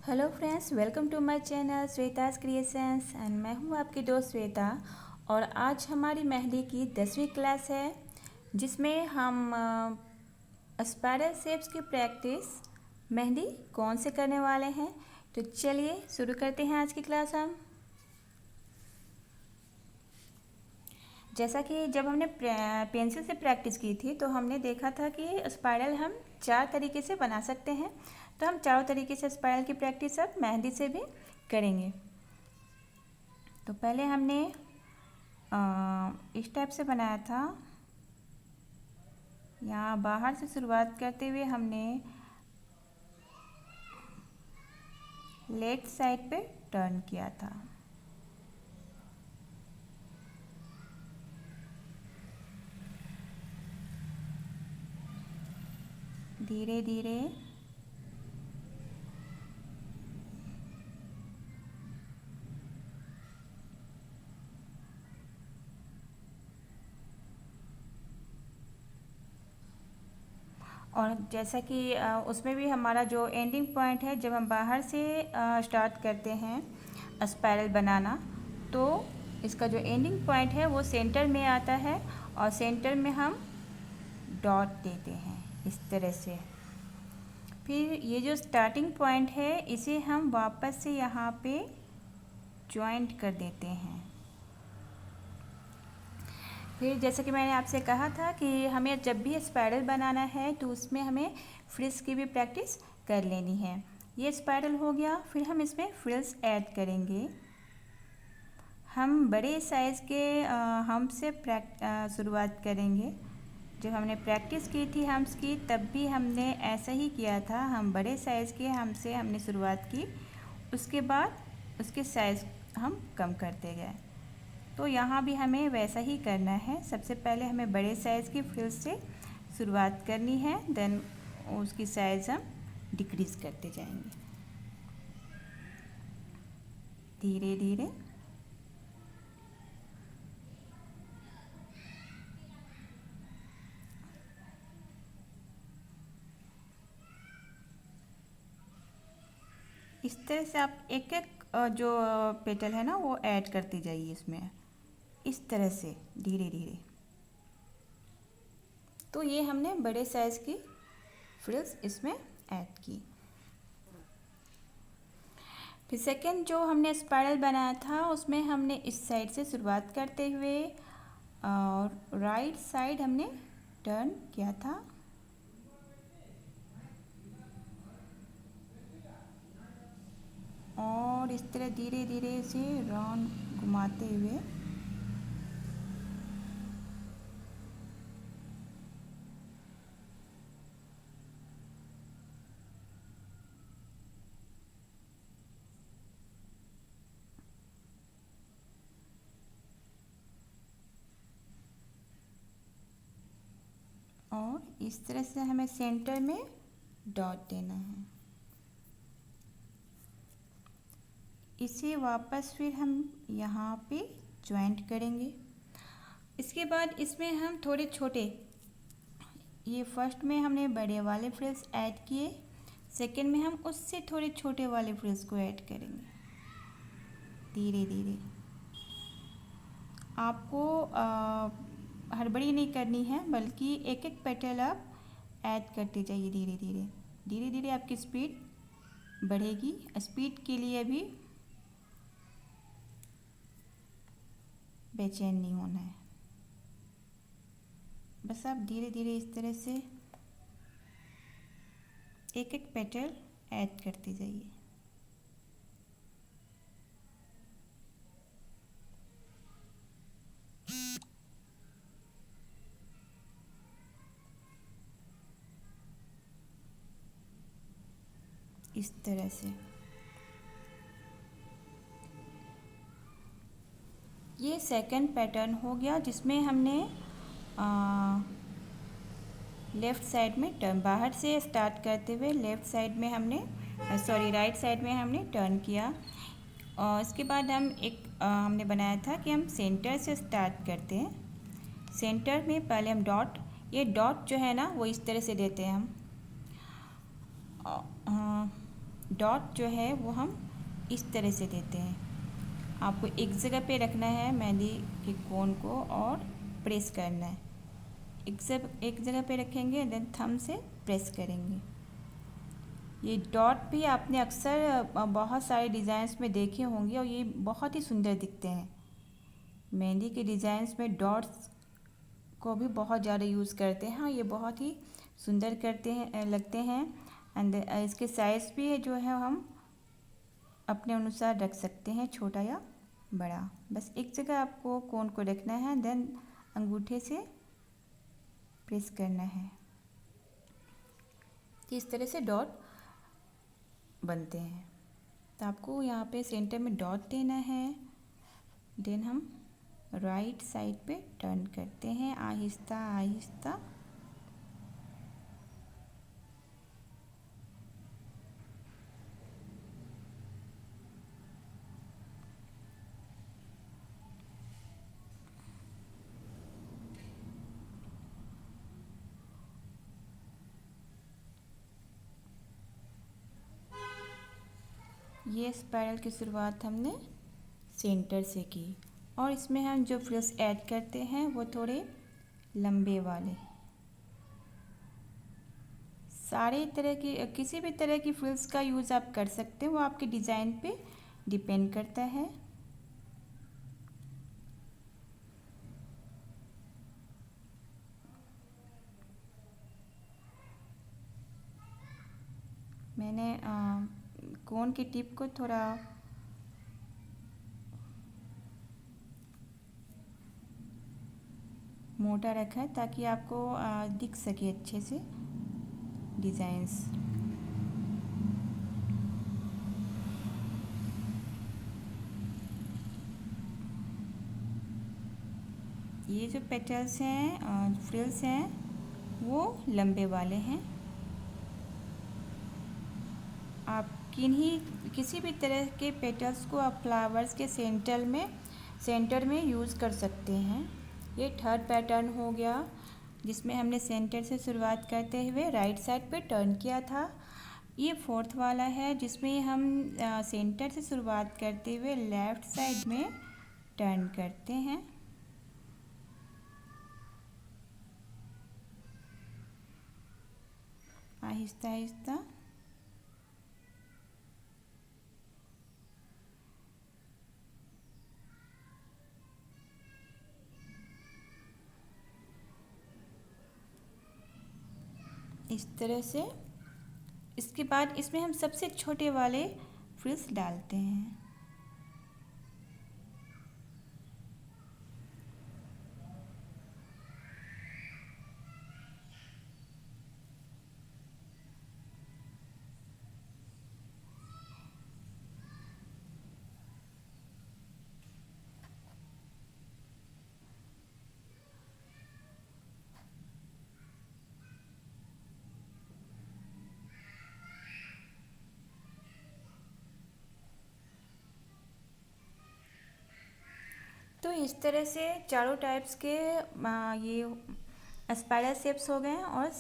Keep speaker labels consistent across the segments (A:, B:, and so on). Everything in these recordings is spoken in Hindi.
A: Hello friends, welcome to my channel Shweta's creations and मैं हूं आपकी दोस्त श्वेता। और आज हमारी मेहंदी की 10वीं क्लास है, जिसमें हम स्पाइरल शेप्स की प्रैक्टिस मेहंदी कौन से करने वाले हैं। तो चलिए शुरू करते हैं आज की क्लास हम। जैसा कि जब हमने पेंसिल से प्रैक्टिस की थी तो हमने देखा था कि स्पाइरल हम 4 तरीके से बना सकते हैं। तो हम चारों तरीके से स्पाइरल की प्रैक्टिस अब मेहंदी से भी करेंगे। तो पहले हमने इस टाइप से बनाया था। यहाँ बाहर से शुरुआत करते हुए हमने लेफ्ट साइड पे टर्न किया था। धीरे धीरे और जैसा कि उसमें भी हमारा जो एंडिंग पॉइंट है, जब हम बाहर से स्टार्ट करते हैं स्पाइरल बनाना, तो इसका जो एंडिंग पॉइंट है वो सेंटर में आता है और सेंटर में हम डॉट देते हैं इस तरह से। फिर ये जो स्टार्टिंग पॉइंट है इसे हम वापस से यहाँ पे ज्वाइंट कर देते हैं। फिर जैसे कि मैंने आपसे कहा था कि हमें जब भी स्पाइरल बनाना है तो उसमें हमें फ्रिल्स की भी प्रैक्टिस कर लेनी है। ये स्पाइरल हो गया, फिर हम इसमें फ्रिल्स ऐड करेंगे। हम बड़े साइज़ के हम्प से शुरुआत करेंगे। जब हमने प्रैक्टिस की थी हम्प्स की, तब भी हमने ऐसा ही किया था। हम बड़े साइज़ के हम्प से हमने शुरुआत की, उसके बाद उसके साइज़ हम कम करते गए। तो यहाँ भी हमें वैसा ही करना है। सबसे पहले हमें बड़े साइज़ की फ्रिल्स से शुरुआत करनी है, देन उसकी साइज़ हम डिक्रीज़ करते जाएंगे धीरे धीरे। इस तरह से आप एक एक जो पेटल है ना वो ऐड करते जाइए इसमें, इस तरह से धीरे धीरे। तो ये हमने बड़े साइज़ की फ्रिल्स इसमें ऐड की। फिर सेकेंड जो हमने स्पाइरल बनाया था उसमें हमने इस साइड से शुरुआत करते हुए और राइट साइड हमने टर्न किया था। और इस तरह धीरे धीरे से राउंड घुमाते हुए और इस तरह से हमें सेंटर में डॉट देना है। इसे वापस फिर हम यहाँ पे ज्वाइंट करेंगे। इसके बाद इसमें हम थोड़े छोटे, ये फर्स्ट में हमने बड़े वाले फ्रिल्स ऐड किए, सेकंड में हम उससे थोड़े छोटे वाले फ्रिल्स को ऐड करेंगे धीरे धीरे। आपको हड़बड़ी नहीं करनी है, बल्कि एक एक पेटल आप ऐड करते जाइए धीरे धीरे। धीरे धीरे आपकी स्पीड बढ़ेगी। स्पीड के लिए भी बेचैन नहीं होना है, बस आप धीरे धीरे इस तरह से एक एक पेटल ऐड करते जाइए। इस तरह से ये सेकंड पैटर्न हो गया, जिसमें हमने लेफ़्ट साइड में टर्न, बाहर से स्टार्ट करते हुए लेफ़्ट साइड में हमने राइट साइड में हमने टर्न किया। और इसके बाद हम हमने बनाया था कि हम सेंटर से स्टार्ट करते हैं। सेंटर में पहले हम डॉट, ये डॉट जो है ना वो इस तरह से देते हैं हम। डॉट जो है वो हम इस तरह से देते हैं। आपको एक जगह पे रखना है मेहंदी के कोन को और प्रेस करना है। एक जगह पे रखेंगे, देन थंब से प्रेस करेंगे। ये डॉट भी आपने अक्सर बहुत सारे डिज़ाइंस में देखे होंगे और ये बहुत ही सुंदर दिखते हैं। मेहंदी के डिज़ाइंस में डॉट्स को भी बहुत ज़्यादा यूज़ करते हैं। हाँ, ये बहुत ही सुंदर लगते हैं। एंड इसके साइज़ भी जो है हम अपने अनुसार रख सकते हैं, छोटा या बड़ा। बस एक जगह आपको कोन को रखना है, देन अंगूठे से प्रेस करना है। तो इस तरह से डॉट बनते हैं। तो आपको यहाँ पे सेंटर में डॉट देना है, देन हम राइट साइड पे टर्न करते हैं आहिस्ता आहिस्ता। ये स्पाइरल की शुरुआत हमने सेंटर से की और इसमें हम जो फ्रिल्स ऐड करते हैं वो थोड़े लंबे वाले। सारे तरह की किसी भी तरह की फ्रिल्स का यूज़ आप कर सकते हैं, वो आपके डिज़ाइन पे डिपेंड करता है। मैंने कोन की टिप को थोड़ा मोटा रखा है ताकि आपको दिख सके अच्छे से डिज़ाइंस। ये जो पेटल्स हैं, फ्रिल्स हैं, वो लंबे वाले हैं। आप किसी भी तरह के पेटल्स को आप फ्लावर्स के सेंटर में यूज़ कर सकते हैं। ये थर्ड पैटर्न हो गया जिसमें हमने सेंटर से शुरुआत करते हुए राइट साइड पे टर्न किया था। ये फोर्थ वाला है जिसमें हम सेंटर से शुरुआत करते हुए लेफ़्ट साइड में टर्न करते हैं। आहिस्ता आहिस्ता। इस तरह से। इसके बाद इसमें हम सबसे छोटे वाले फ्रिल्स डालते हैं। तो इस तरह से चारों टाइप्स के ये स्पाइरल शेप्स हो गए हैं और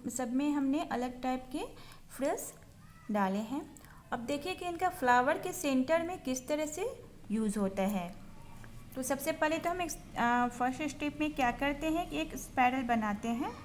A: सब में हमने अलग टाइप के फ्रिल्स डाले हैं। अब देखिए कि इनका फ्लावर के सेंटर में किस तरह से यूज़ होता है। तो सबसे पहले तो हम एक फर्स्ट स्टेप में क्या करते हैं कि एक स्पाइरल बनाते हैं।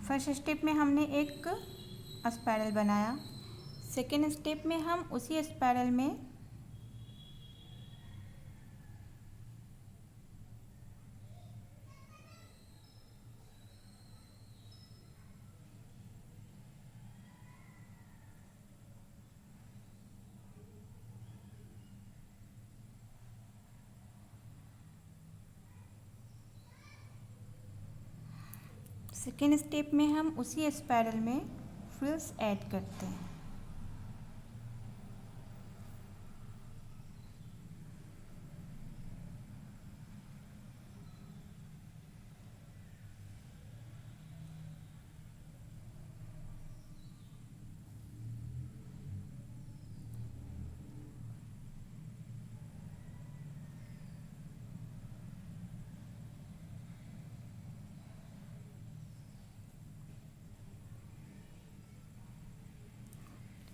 A: फर्स्ट स्टेप में हमने एक स्पाइरल बनाया। सेकेंड स्टेप में हम उसी स्पाइरल में उसी स्पाइरल में फ्रिल्स ऐड करते हैं।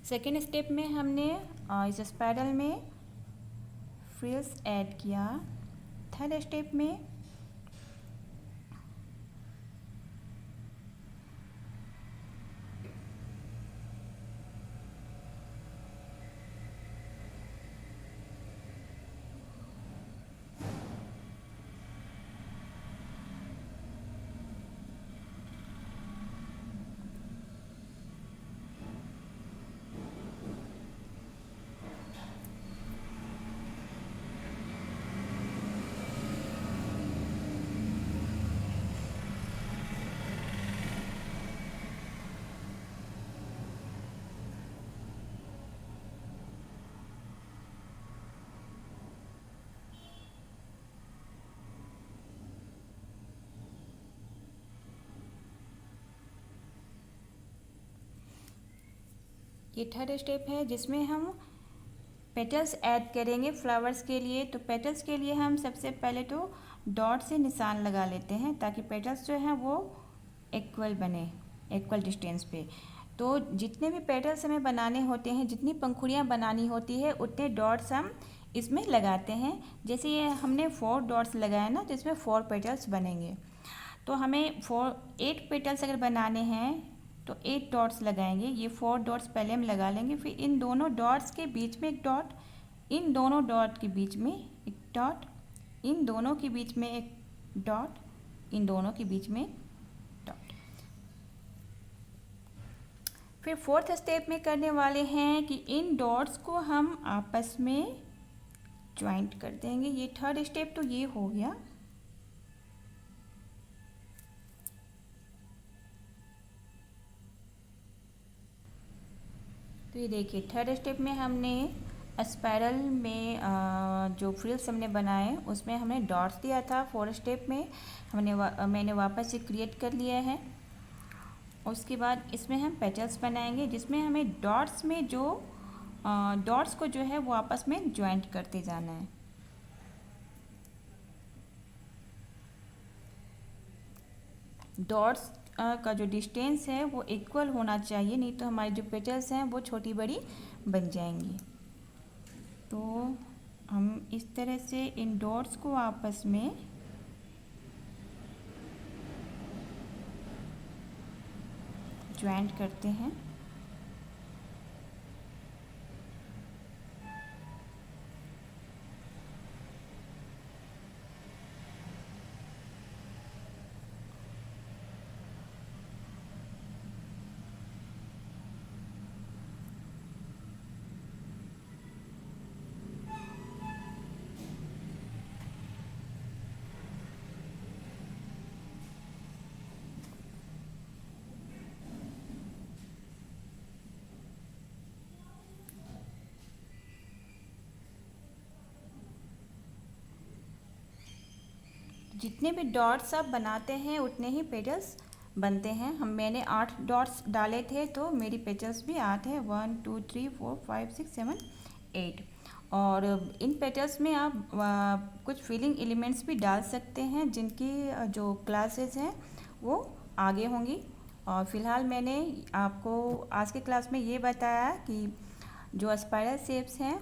A: सेकेंड स्टेप में हमने इस स्पाइरल में फ्रिल्स ऐड किया। थर्ड स्टेप में ये थर्ड स्टेप है जिसमें हम पेटल्स ऐड करेंगे फ्लावर्स के लिए। तो पेटल्स के लिए हम सबसे पहले तो डॉट से निशान लगा लेते हैं ताकि पेटल्स जो हैं वो इक्वल बने, इक्वल डिस्टेंस पे। तो जितने भी पेटल्स हमें बनाने होते हैं, जितनी पंखुड़ियाँ बनानी होती है, उतने डॉट्स हम इसमें लगाते हैं। जैसे ये हमने 4 डॉट्स लगाए ना, तो इसमें 4 पेटल्स बनेंगे। तो हमें 8 पेटल्स अगर बनाने हैं तो 8 डॉट्स लगाएंगे। ये 4 डॉट्स पहले हम लगा लेंगे, फिर इन दोनों डॉट्स के बीच में एक डॉट, इन दोनों डॉट के बीच में एक डॉट, इन दोनों के बीच में एक डॉट, इन दोनों के बीच में डॉट। फिर फोर्थ स्टेप में करने वाले हैं कि इन डॉट्स को हम आपस में ज्वाइंट कर देंगे। ये थर्ड स्टेप तो ये हो गया। तो ये देखिए थर्ड स्टेप में हमने स्पाइरल में जो फ्रिल्स हमने बनाए उसमें हमने डॉट्स दिया था। फोर्थ स्टेप में मैंने वापस से क्रिएट कर लिया है। उसके बाद इसमें हम पेटल्स बनाएंगे जिसमें हमें डॉट्स में जो डॉट्स को जो है वो आपस में ज्वाइंट करते जाना है। डॉट्स का जो डिस्टेंस है वो इक्वल होना चाहिए, नहीं तो हमारी जो पेटल्स हैं वो छोटी बड़ी बन जाएंगी। तो हम इस तरह से इन डॉट्स को आपस में ज्वाइंट करते हैं। जितने भी डॉट्स आप बनाते हैं उतने ही पेटल्स बनते हैं। मैंने 8 डॉट्स डाले थे तो मेरी पेटल्स भी 8 है। 1 2 3 4 5 6 7 8। और इन पेटल्स में आप कुछ फिलिंग एलिमेंट्स भी डाल सकते हैं जिनकी जो क्लासेस हैं वो आगे होंगी। और फ़िलहाल मैंने आपको आज के क्लास में ये बताया कि जो स्पाइरल शेप्स हैं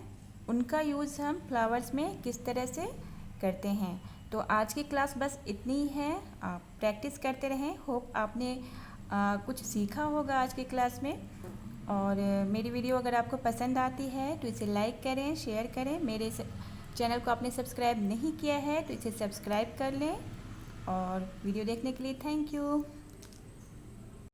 A: उनका यूज़ हम फ्लावर्स में किस तरह से करते हैं। तो आज की क्लास बस इतनी ही है। आप प्रैक्टिस करते रहें। होप आपने कुछ सीखा होगा आज की क्लास में। और मेरी वीडियो अगर आपको पसंद आती है तो इसे लाइक करें, शेयर करें। मेरे चैनल को आपने सब्सक्राइब नहीं किया है तो इसे सब्सक्राइब कर लें। और वीडियो देखने के लिए थैंक यू।